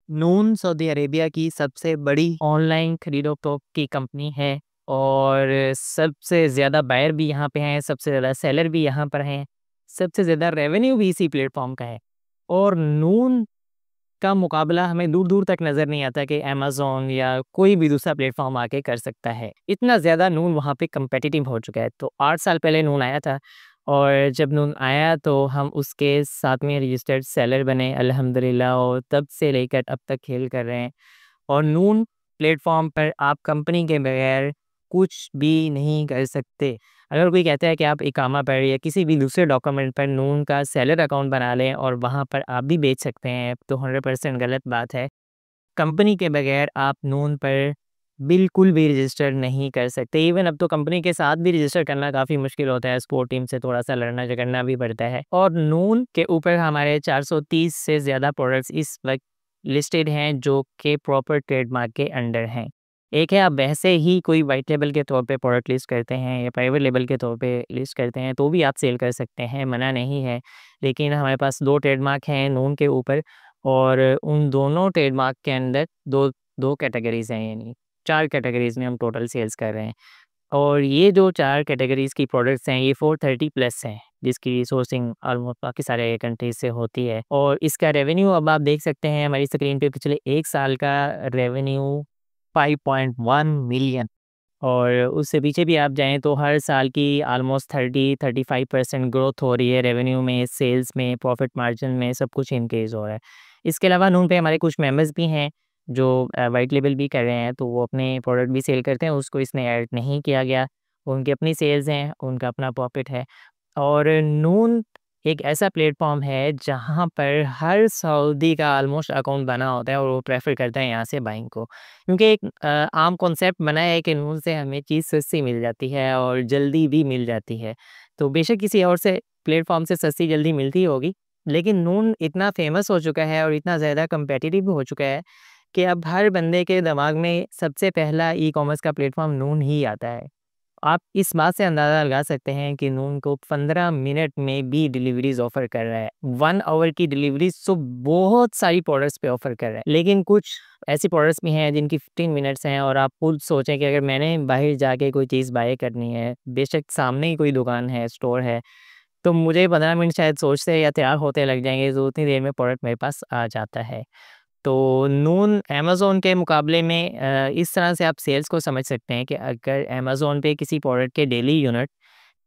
नून Saudi Arabia की सबसे बड़ी ऑनलाइन खरीदो की कंपनी है और सबसे ज़्यादा बायर भी यहाँ पे हैं, सबसे ज़्यादा सेलर भी यहाँ पर हैं, सबसे ज़्यादा रेवेन्यू भी इसी प्लेटफ़ॉर्म का है। और नून का मुकाबला हमें दूर-दूर तक नज़र नहीं आता कि अमेज़न या कोई भी दूसरा प्लेटफ़ॉर्म आके कर सकता है। इतना ज़्यादा नून वहाँ पे कॉम्पिटिटिव हो चुका है। तो 8 साल पहले नून आया था और जब नून आया तो हम उसके साथ में रजिस्टर्ड सेलर बने अल्हम्दुलिल्लाह और तब से लेकर अब तक खेल कर रहे हैं। और नून प्लेटफ़ॉर्म पर आप कंपनी के बगैर कुछ भी नहीं कर सकते। अगर कोई कहता है कि आप इकामा पर या किसी भी दूसरे डॉक्यूमेंट पर नून का सेलर अकाउंट बना लें और वहाँ पर आप भी बेच सकते हैं, तो 100% गलत बात है। कंपनी के बगैर आप नून पर बिल्कुल भी रजिस्टर नहीं कर सकते। इवन अब तो कंपनी के साथ भी रजिस्टर करना काफ़ी मुश्किल होता है, स्पोर्ट टीम से थोड़ा-सा लड़ना-झगड़ना भी पड़ता है। और नून के ऊपर हमारे 430 से ज़्यादा प्रोडक्ट्स इस वक़्त लिस्टेड हैं जो कि प्रॉपर ट्रेडमार्क के अंडर हैं। एक है आप वैसे ही कोई व्हाइट लेबल के तौर पे प्रोडक्ट लिस्ट करते हैं या प्राइवेट लेबल के तौर पे लिस्ट करते हैं, तो भी आप सेल कर सकते हैं, मना नहीं है। लेकिन हमारे पास 2 ट्रेडमार्क हैं नून के ऊपर और उन दोनों ट्रेडमार्क के अंदर 2 कैटेगरीज़ हैं, यानी 4 कैटेगरीज़ में हम टोटल सेल्स कर रहे हैं। और ये जो 4 कैटेगरीज़ की प्रोडक्ट्स हैं, ये 430 प्लस हैं, जिसकी सोर्सिंग ऑलमोस्ट बाकी सारे कंट्रीज़ से होती है। और इसका रेवेन्यू अब आप देख सकते हैं हमारी स्क्रीन पे पिछले 1 साल का रेवेन्यू 5.1 मिलियन। और उससे पीछे भी आप जाएँ तो हर साल की ऑलमोस्ट 30-35% ग्रोथ हो रही है रेवेन्यू में, सेल्स में, प्रॉफ़िट मार्जिन में, सब कुछ इंक्रीज़ हो रहा है। इसके अलावा नून पे हमारे कुछ मेंबर्स भी हैं जो व्हाइट लेबल भी कर रहे हैं, तो वो अपने प्रोडक्ट भी सेल करते हैं, उसको इसमें ऐड नहीं किया गया। उनकी अपनी सेल्स हैं, उनका अपना प्रॉफ़िट है। और नून एक ऐसा प्लेटफ़ॉर्म है जहाँ पर हर सऊदी का ऑलमोस्ट अकाउंट बना होता है और वो प्रेफ़र करता है यहाँ से बाइंग को। क्योंकि एक आम कॉन्सेप्ट बना है कि नून से हमें चीज़ सस्ती मिल जाती है और जल्दी भी मिल जाती है। तो बेशक किसी और से प्लेटफ़ॉर्म से सस्ती जल्दी मिलती होगी, लेकिन नून इतना फ़ेमस हो चुका है और इतना ज़्यादा कॉम्पिटिटिव भी हो चुका है कि अब हर बंदे के दिमाग में सबसे पहला ई-कॉमर्स का प्लेटफ़ॉर्म नून ही आता है। आप इस बात से अंदाज़ा लगा सकते हैं कि नून को 15 मिनट में भी डिलीवरीज़ ऑफ़र कर रहा है। 1 आवर की डिलीवरीज़ तो बहुत सारी प्रोडक्ट्स पे ऑफ़र कर रहा है। लेकिन कुछ ऐसी प्रोडक्ट्स भी हैं जिनकी 15 मिनट्स हैं और आप खुद सोचें कि अगर मैंने बाहर जाके कोई चीज़ बाय करनी है, बेशक सामने ही कोई दुकान है, स्टोर है, तो मुझे 15 मिनट शायद सोचते या तैयार होते लग जाएँगे, तो उतनी देर में प्रोडक्ट मेरे पास आ जाता है। तो नून अमेज़न के मुकाबले में इस तरह से आप सेल्स को समझ सकते हैं कि अगर अमेज़न पे किसी प्रोडक्ट के डेली यूनिट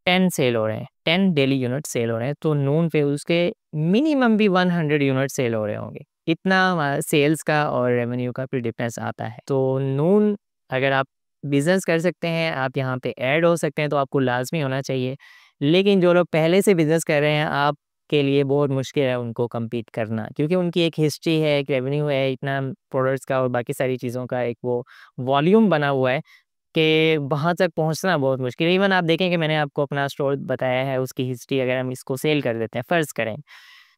10 सेल हो रहे हैं, 10 डेली यूनिट सेल हो रहे हैं, तो नून पे उसके मिनिमम भी 100 यूनिट सेल हो रहे होंगे। इतना सेल्स का और रेवेन्यू का फिर डिफरेंस आता है। तो नून अगर आप बिज़नेस कर सकते हैं, आप यहाँ पे ऐड हो सकते हैं, तो आपको लाज़मी होना चाहिए। लेकिन जो लोग पहले से बिज़नेस कर रहे हैं, आप के लिए बहुत मुश्किल है उनको कम्पीट करना, क्योंकि उनकी एक हिस्ट्री है, एक रेवेन्यू है, इतना प्रोडक्ट्स का और बाकी सारी चीज़ों का एक वो वॉल्यूम बना हुआ है कि वहाँ तक पहुँचना बहुत मुश्किल है। इवन आप देखें कि मैंने आपको अपना स्टोर बताया है, उसकी हिस्ट्री अगर हम इसको सेल कर देते हैं, फ़र्ज़ करें,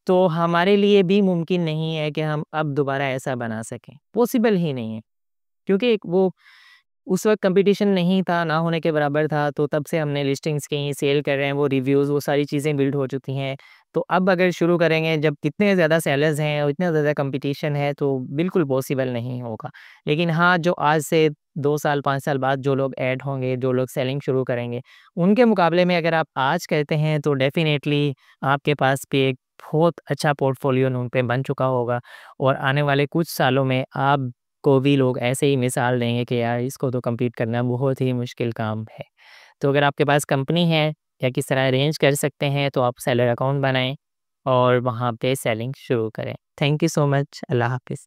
तो हमारे लिए भी मुमकिन नहीं है कि हम अब दोबारा ऐसा बना सकें, पॉसिबल ही नहीं है। क्योंकि एक वो उस वक़्त कॉम्पिटिशन नहीं था, ना होने के बराबर था, तो तब से हमने लिस्टिंग्स की, सेल कर रहे हैं, वो रिव्यूज़, वो सारी चीज़ें बिल्ड हो चुकी हैं। तो अब अगर शुरू करेंगे, जब इतने ज़्यादा सेलर्स हैं और इतना ज़्यादा कॉम्पिटिशन है, तो बिल्कुल पॉसिबल नहीं होगा। लेकिन हाँ, जो आज से 2 साल, 5 साल बाद जो लोग ऐड होंगे, जो लोग सेलिंग शुरू करेंगे, उनके मुकाबले में अगर आप आज करते हैं, तो डेफ़िनेटली आपके पास भी एक बहुत अच्छा पोर्टफ़ोलियो उन पे बन चुका होगा और आने वाले कुछ सालों में आप को भी लोग ऐसे ही मिसाल देंगे कि यार इसको तो कम्पीट करना बहुत ही मुश्किल काम है। तो अगर आपके पास कंपनी है या किस तरह अरेंज कर सकते हैं तो आप सेलर अकाउंट बनाएँ और वहाँ पे सेलिंग शुरू करें। Thank you so much. Allah हाफ़िज़।